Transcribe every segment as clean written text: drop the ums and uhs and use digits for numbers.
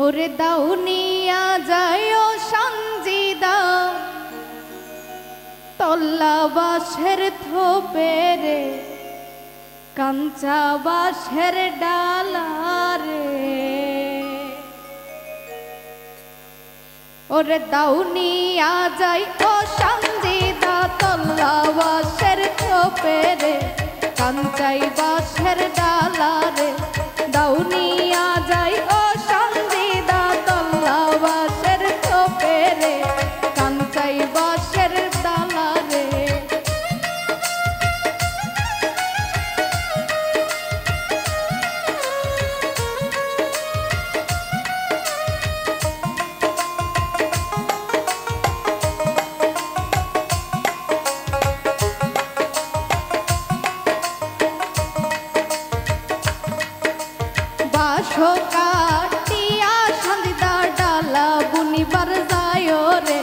ওরে দাউনিয়া যায় সঞ্জিদা তল্লা বাঁশের থোপেরে কাঞ্চা বাঁশের ডালারে ওরে দাউনিয়া যায় সঞ্জিদা তল্লা বাঁশের থোপেরে কাঞ্চাই বাঁশের ডালারে দাউনিয়া যায় সঞ্জিদা তল্লা বাঁশের থোপেরে কাঞ্চাই বাঁশের ডালারে বাঁশো কাটিয়া সঞ্জিদা ডালা বুনিবার যায় রে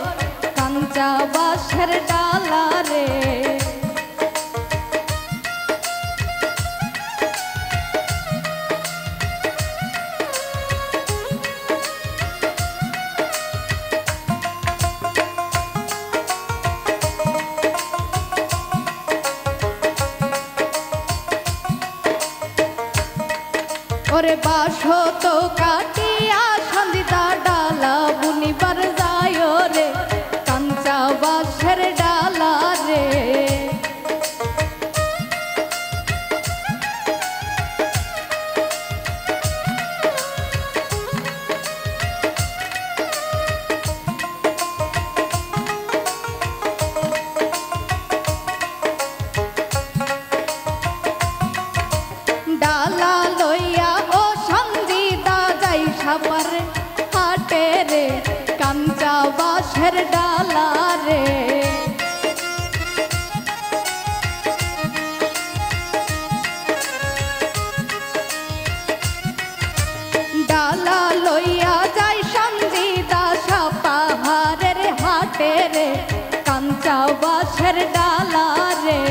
কাঞ্চা বাঁশের ডালা রে ওরে বাঁশো তো কাটিয়া সঞ্জিদা ডালা বুনিবার যায় রে কাঞ্চা বাঁশের ডালা রে ডালা লইয়া সাপার হাটে রে কাঞ্চা বাঁশের ডালা রে ডালা লইয়া যায় সঞ্জিদা সাপাহারের হাটে রে কাঞ্চা বাঁশের ডালা রে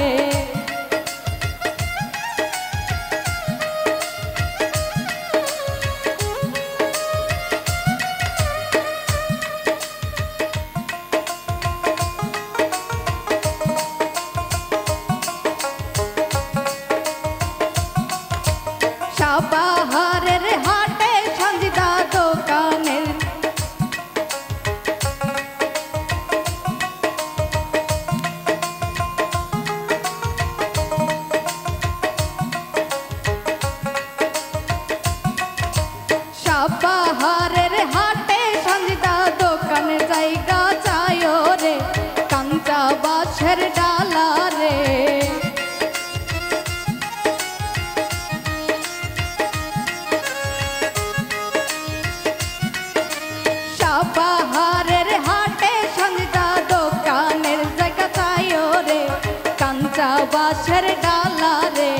সাপাহারের হাটে সঞ্জিদা দোকানের সাপাহারের হাটে সঞ্জিদা দোকানের জায়গা চায় রে কাঞ্চা বাঁশের ডালা রে সাপাহারের হাটে সঞ্জিদা দোকানের জায়গা চায় রে কাঞ্চা বাঁশের ডালা রে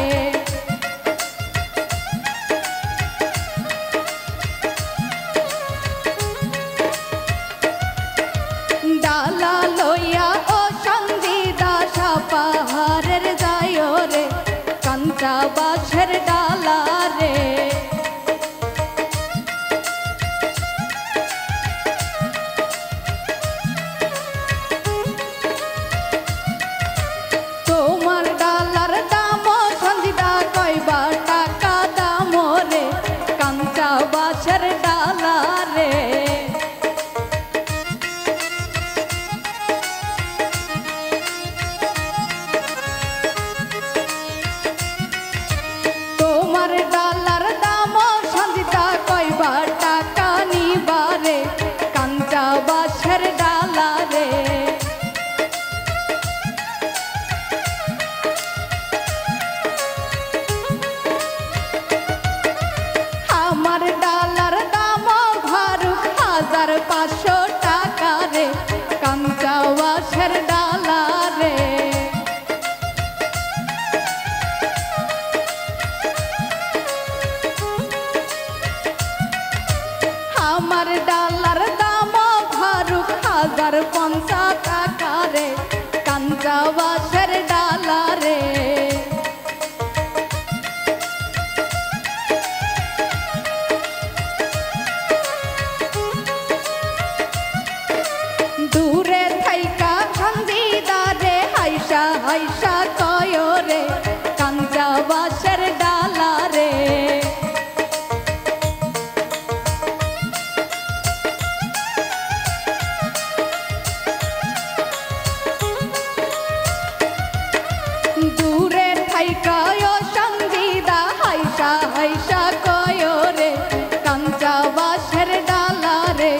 ডালা লইয়া সঞ্জিদা সাপাহারের যায় রে কাঞ্চা বাঁশের ডালা রে তোমার ডালার দাম সঞ্জিদা কয়বা টাকা দাম রে কাঞ্চা বাঁশের ডালা রে তোমার ডালার দাম সঞ্জিদা কয়বা টাকা নিবারে কাঞ্চা বাঁশের ডালা রে আমার ডালার দাম ভারুক 1500 টাকা রে কাঞ্চা বাঁশের ডালা রে আমার ডালার দাম ভারুক 1050 টাকা রে কাঞ্চা বাঁশের ডালা রে হাইসা কয় রে কাঞ্চা বাঁশের ডালা রে। দূরে থাইকায় সঙ্গীদা হাইসা হাইসা কয় রে কাঞ্চা বাঁশের ডালা রে।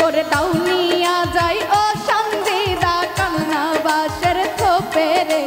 ওরে দাউনিয়া যাই ও সঙ্গীদা কান্না বাঁশের থোপে রে